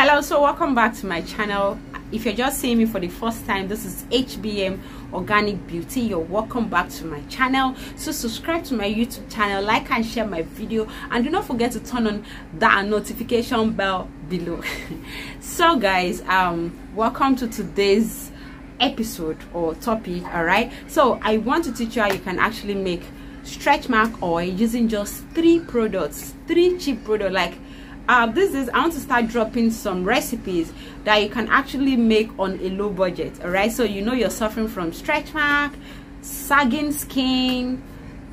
Hello, so welcome back to my channel. If you're just seeing me for the first time, this is HBM Organic Beauty. You're welcome back to my channel. So subscribe to my YouTube channel, like and share my video, and do not forget to turn on that notification bell below. So guys, welcome to today's episode or topic. All right, so I want to teach you how you can actually make Stretchmark oil using just 3 products, 3 cheap products. Like this is, I want to start dropping some recipes that you can actually make on a low budget. All right, so you know you're suffering from stretch mark, sagging skin,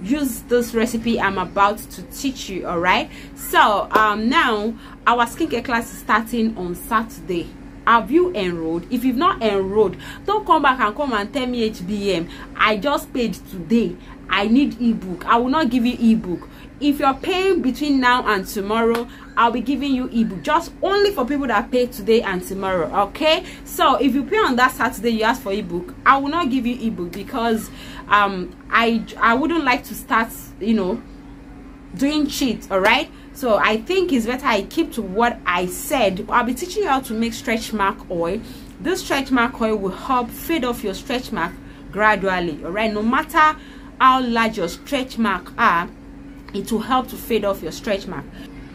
use this recipe I'm about to teach you. All right, so now our skincare class is starting on Saturday. Have you enrolled? If you've not enrolled, don't come back and tell me HBM I just paid today, I need ebook. I will not give you ebook. If you're paying between now and tomorrow, I'll be giving you ebook, just only for people that pay today and tomorrow. Okay, so if you pay on that Saturday, you ask for ebook, I will not give you ebook because I wouldn't like to start, you know, doing cheat. All right, so I think it's better I keep to what I said. I'll be teaching you how to make stretch mark oil. This stretch mark oil will help fade off your stretch mark gradually. All right, no matter how large your stretch mark are, it will help to fade off your stretch mark.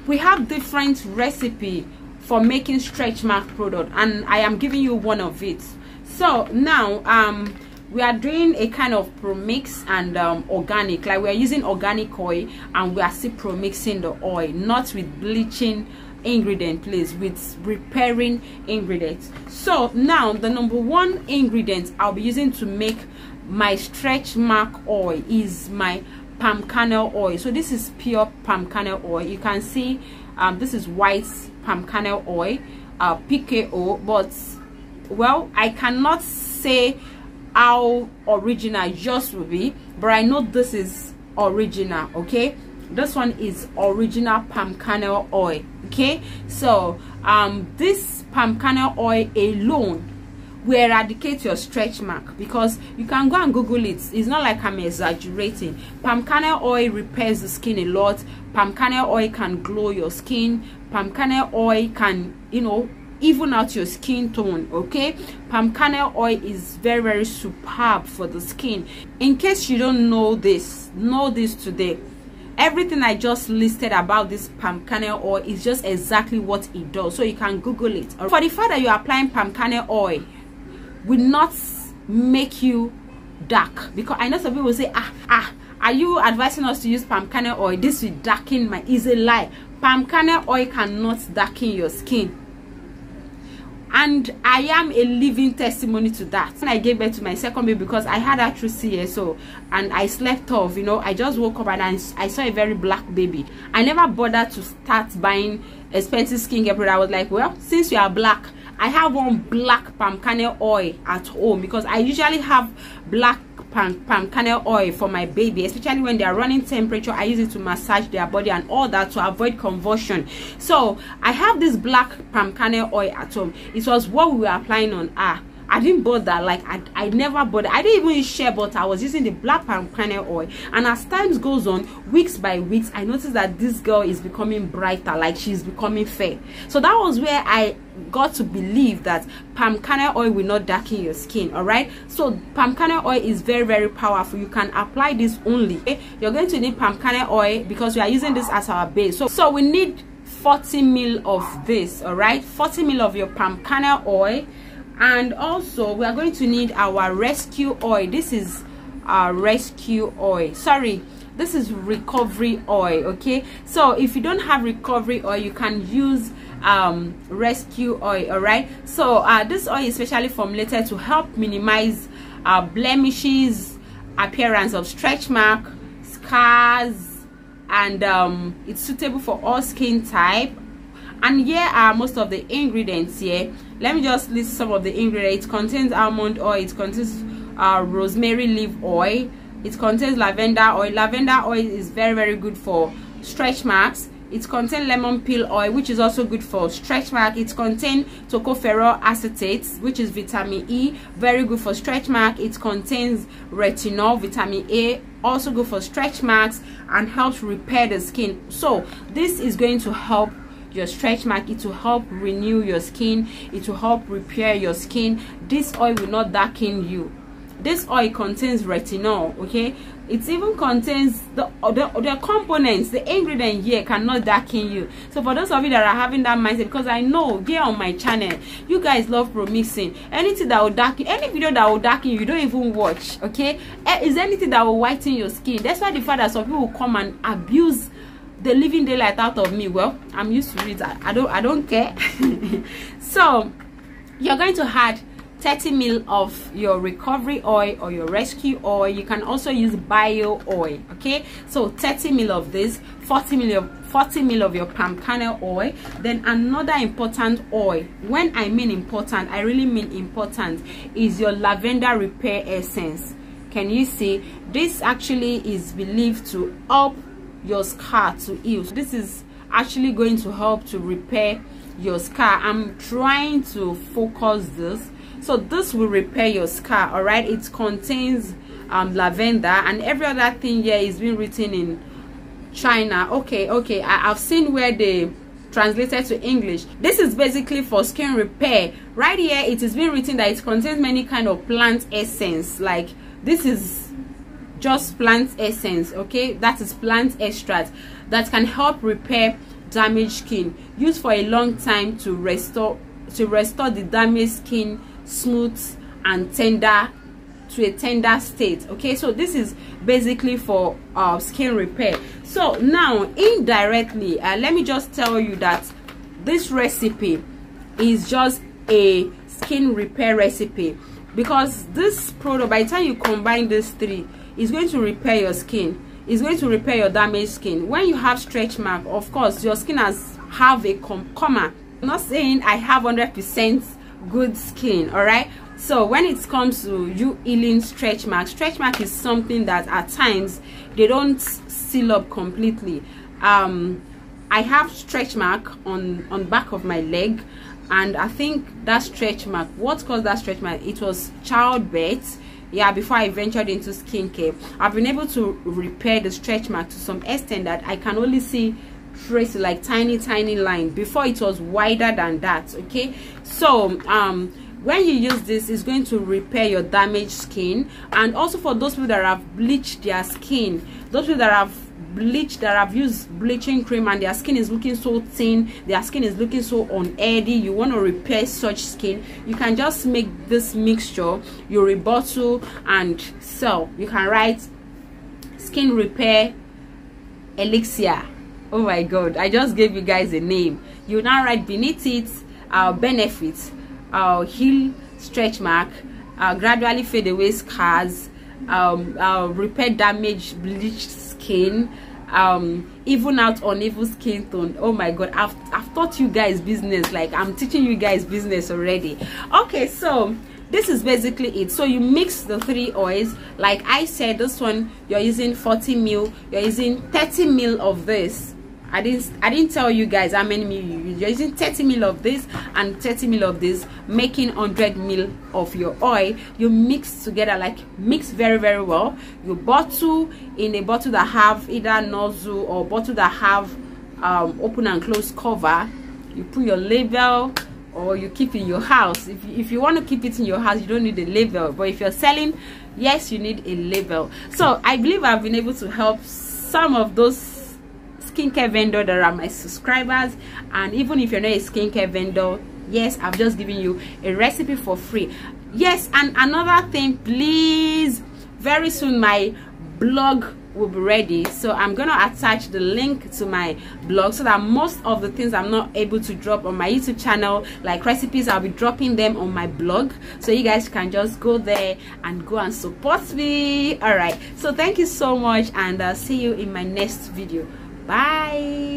We have different recipe for making stretch mark product, and I am giving you one of it. So now we are doing a kind of pro-mix and organic, like we are using organic oil and we are still pro-mixing the oil, not with bleaching ingredient, please, with repairing ingredients. So now the number 1 ingredient I'll be using to make my stretch mark oil is my palm kernel oil. So this is pure palm kernel oil. You can see this is white palm kernel oil, PKO, but well, I cannot say how original yours will be, but I know this is original. Okay, this one is original palm kernel oil. Okay, so this palm kernel oil alone will eradicate your stretch mark, because you can go and Google it. It's not like I'm exaggerating. Palm kernel oil repairs the skin a lot. Palm kernel oil can glow your skin. Palm kernel oil can, you know, even out your skin tone. Okay, palm kernel oil is very, very superb for the skin. In case you don't know this today. Everything I just listed about this palm kernel oil is just exactly what it does, so you can Google it. For the fact that you're applying palm kernel oil will not make you dark, because I know some people say, are you advising us to use palm kernel oil? This will darken my. Is a lie. Palm kernel oil cannot darken your skin, and I am a living testimony to that. When I gave birth to my second baby, because I had her through CSO and I slept off, you know, I just woke up and I saw a very black baby. I never bothered to start buying expensive skincare product. I was like, well, since you are black, I have one black palm kernel oil at home, because I usually have black palm kernel oil for my baby, especially when they are running temperature. I use it to massage their body and all that to avoid convulsion. So I have this black palm kernel oil at home. It was what we were applying on her. I didn't bother, like I never bothered. I didn't even use shea butter. I was using the black palm kernel oil, and as time goes on, weeks by weeks, I noticed that this girl is becoming brighter, like she's becoming fair. So that was where I got to believe that palm kernel oil will not darken your skin. All right, so palm kernel oil is very, very powerful. You can apply this only. Okay? You're going to need palm kernel oil because we are using this as our base. So we need 40 ml of this. All right, 40 ml of your palm kernel oil. And also we are going to need our rescue oil. This is our rescue oil. Sorry, this is recovery oil. Okay, so if you don't have recovery oil, you can use rescue oil. All right, so this oil is specially formulated to help minimize blemishes, appearance of stretch mark, scars, and it's suitable for all skin type. And here are most of the ingredients. Here, let me just list some of the ingredients. It contains almond oil, it contains rosemary leaf oil, it contains lavender oil. Lavender oil is very, very good for stretch marks. It contains lemon peel oil, which is also good for stretch mark. It contains tocopherol acetate, which is vitamin E, very good for stretch mark. It contains retinol, vitamin A, also good for stretch marks and helps repair the skin. So this is going to help your stretch mark. It will help renew your skin. It will help repair your skin. This oil will not darken you. This oil contains retinol, okay? It even contains the components, the ingredient here cannot darken you. So for those of you that are having that mindset, because I know here on my channel you guys love promixing. Anything that will darken, any video that will darken you don't even watch, okay? Is anything that will whiten your skin. That's why the fact that some people will come and abuse the living daylight out of me. Well, I'm used to it. I don't care. So you're going to add 30 ml of your recovery oil or your rescue oil. You can also use bio oil, okay? So 30 ml of this, 40 ml of your palm kernel oil. Then another important oil, when I mean important, I really mean important, is your lavender repair essence. Can you see? This actually is believed to help your scar to heal. So this is actually going to help to repair your scar. I'm trying to focus this. So this will repair your scar, all right? It contains lavender, and every other thing here is being written in China. Okay, I've seen where they translated to English. This is basically for skin repair. Right here it is being written that it contains many kind of plant essence. Like this is just plant essence, okay? That is plant extract that can help repair damaged skin, used for a long time to restore the damaged skin smooth and tender to a tender state. Okay, so this is basically for skin repair. So now indirectly, let me just tell you that this recipe is just a skin repair recipe, because this product, by the time you combine these three, is going to repair your skin. It's going to repair your damaged skin. When you have stretch mark, of course your skin has have a comma. I'm not saying I have 100% good skin, all right? So when it comes to you healing stretch mark is something that at times they don't seal up completely. I have stretch mark on back of my leg, and I think that stretch mark, what caused that stretch mark, it was childbirth. Yeah, before I ventured into skincare, I've been able to repair the stretch mark to some extent that I can only see trace, like tiny line. Before it was wider than that, okay? So when you use this, it's going to repair your damaged skin. And also for those people that have bleached their skin, those people that have used bleaching cream and their skin is looking so thin, their skin is looking so unhealthy, you want to repair such skin, you can just make this mixture, you rebottle and sell. You can write skin repair elixir. Oh my god, I just gave you guys a name. You now write beneath it benefits, heal stretch mark, gradually fade away scars, repair damaged bleached skin, even out uneven skin tone. Oh my god, I've taught you guys business. Like I'm teaching you guys business already. Okay, so this is basically it. So you mix the three oils. Like I said, this one you're using 40 ml, you're using 30 ml of this. I didn't tell you guys how many ml you use. You're using 30 ml of this and 30 ml of this, making 100 ml of your oil. You mix together, like mix very well. You bottle in a bottle that have either nozzle or bottle that have open and close cover. You put your label, or you keep in your house. If you want to keep it in your house, you don't need a label. But if you're selling, yes, you need a label. So I believe I've been able to help some of those skincare vendor that are my subscribers. And even if you're not a skincare vendor, yes, I've just given you a recipe for free. Yes, and another thing, please, very soon my blog will be ready. So I'm gonna attach the link to my blog so that most of the things I'm not able to drop on my YouTube channel, like recipes, I'll be dropping them on my blog, so you guys can just go there and go and support me. All right, so thank you so much, and I'll see you in my next video. Bye.